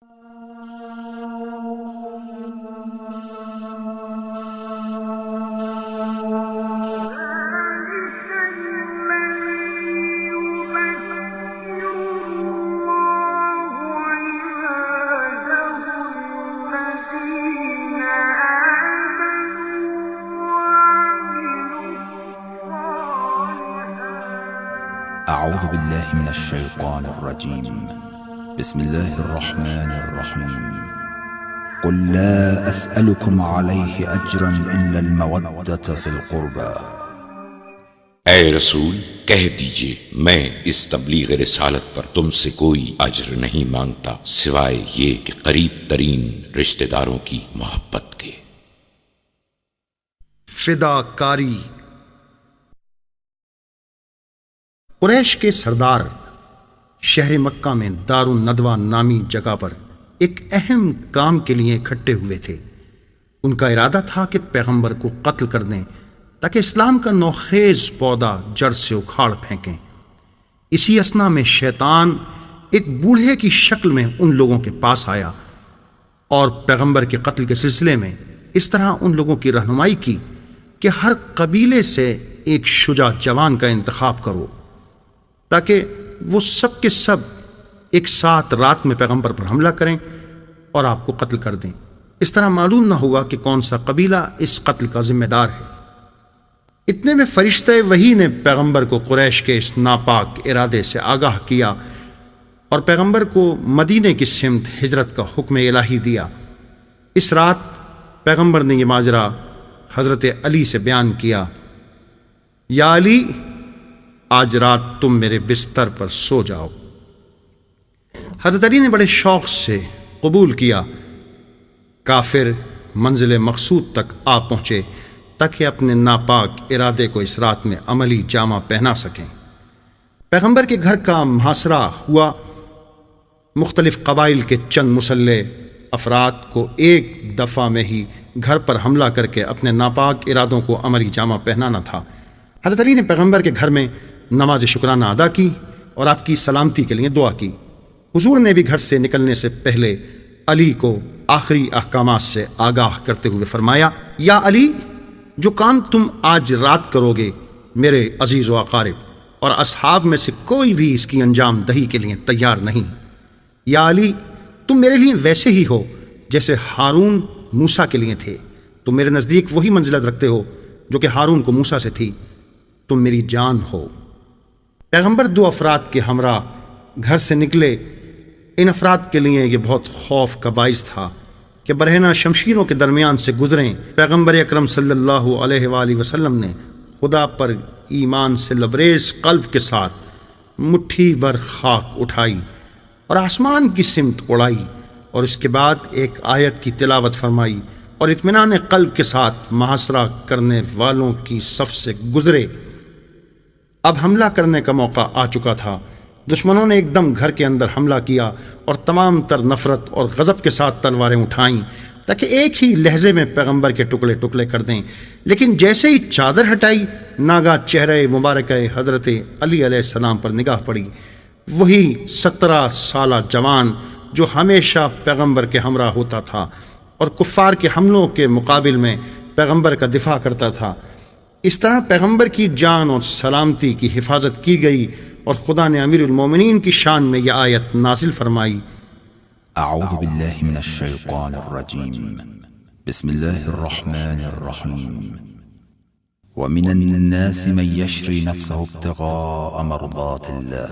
أعوذ بالله من الشيطان الرجيم. بسم الله الرحمن الرحيم. قل لا أسألكم عليه أجرا إلا المودة في القربى. اے رسول کہہ دیجئے میں اس تبلیغ رسالت پر تم سے کوئی اجر نہیں مانگتا سوائے یہ کہ قریب ترین رشتہ داروں کی محبت کے. فداکاری. قریش کے سردار شہر مکہ میں دار الندوہ نامی جگہ پر ایک اہم کام کے لیے اکٹھے ہوئے تھے. ان کا ارادہ تھا کہ پیغمبر کو قتل کر دیں تاکہ اسلام کا نوخیز پودا جڑ سے اکھاڑ پھینکیں. اسی اثنا میں شیطان ایک بوڑھے کی شکل میں ان لوگوں کے پاس آیا اور پیغمبر کے قتل کے سلسلے میں اس طرح ان لوگوں کی رہنمائی کی کہ ہر قبیلے سے ایک شجاع جوان کا انتخاب کرو تاکہ وہ سب کے سب ایک ساتھ رات میں پیغمبر پر حملہ کریں اور آپ کو قتل کر دیں. اس طرح معلوم نہ ہوگا کہ کون سا قبیلہ اس قتل کا ذمہ دار ہے. اتنے میں فرشتہ وحی نے پیغمبر کو قریش کے اس ناپاک ارادے سے آگاہ کیا اور پیغمبر کو مدینے کی سمت ہجرت کا حکم الہی دیا. اس رات پیغمبر نے یہ ماجرا حضرت علی سے بیان کیا. یا علی، آج رات تم میرے بستر پر سو جاؤ. حضرت علی نے بڑے شوق سے قبول کیا. کافر منزل مقصود تک آ پہنچے تاکہ اپنے ناپاک ارادے کو اس رات میں عملی جامہ پہنا سکیں. پیغمبر کے گھر کا محاصرہ ہوا. مختلف قبائل کے چند مسلح افراد کو ایک دفعہ میں ہی گھر پر حملہ کر کے اپنے ناپاک ارادوں کو عملی جامہ پہنانا تھا. حضرت علی نے پیغمبر کے گھر میں نماز شکرانہ ادا کی اور آپ کی سلامتی کے لیے دعا کی. حضور نے بھی گھر سے نکلنے سے پہلے علی کو آخری احکامات سے آگاہ کرتے ہوئے فرمایا، یا علی، جو کام تم آج رات کرو گے میرے عزیز و اقارب اور اصحاب میں سے کوئی بھی اس کی انجام دہی کے لیے تیار نہیں. یا علی، تم میرے لیے ویسے ہی ہو جیسے ہارون موسیٰ کے لیے تھے. تم میرے نزدیک وہی منزلت رکھتے ہو جو کہ ہارون کو موسیٰ سے تھی. تم میری جان ہو. پیغمبر دو افراد کے ہمراہ گھر سے نکلے. ان افراد کے لیے یہ بہت خوف کا باعث تھا کہ برہنہ شمشیروں کے درمیان سے گزریں. پیغمبر اکرم صلی اللہ علیہ وآلہ وسلم نے خدا پر ایمان سے لبریز قلب کے ساتھ مٹھی بھر خاک اٹھائی اور آسمان کی سمت اڑائی اور اس کے بعد ایک آیت کی تلاوت فرمائی اور اطمینان قلب کے ساتھ محاصرہ کرنے والوں کی صف سے گزرے. اب حملہ کرنے کا موقع آ چکا تھا. دشمنوں نے ایک دم گھر کے اندر حملہ کیا اور تمام تر نفرت اور غضب کے ساتھ تلواریں اٹھائیں تاکہ ایک ہی لہجے میں پیغمبر کے ٹکڑے ٹکڑے کر دیں. لیکن جیسے ہی چادر ہٹائی، ناگا چہرہ مبارکہ حضرت علی علیہ السلام پر نگاہ پڑی. وہی 17 سالہ جوان جو ہمیشہ پیغمبر کے ہمراہ ہوتا تھا اور کفار کے حملوں کے مقابل میں پیغمبر کا دفاع کرتا تھا. اس طرح پیغمبر کی جان اور سلامتی کی حفاظت کی گئی اور خدا نے امیر المومنین کی شان میں یہ آیت نازل فرمائی. أعوذ بالله من الشيطان الرجيم. بسم الله الرحمن الرحيم. ومن الناس من يشري نفسه ابتغاء مرضات الله.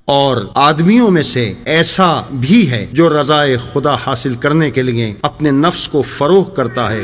اور آدمیوں میں سے ایسا بھی ہے جو رضائے خدا حاصل کرنے کے لیے اپنے نفس کو فروخت کرتا ہے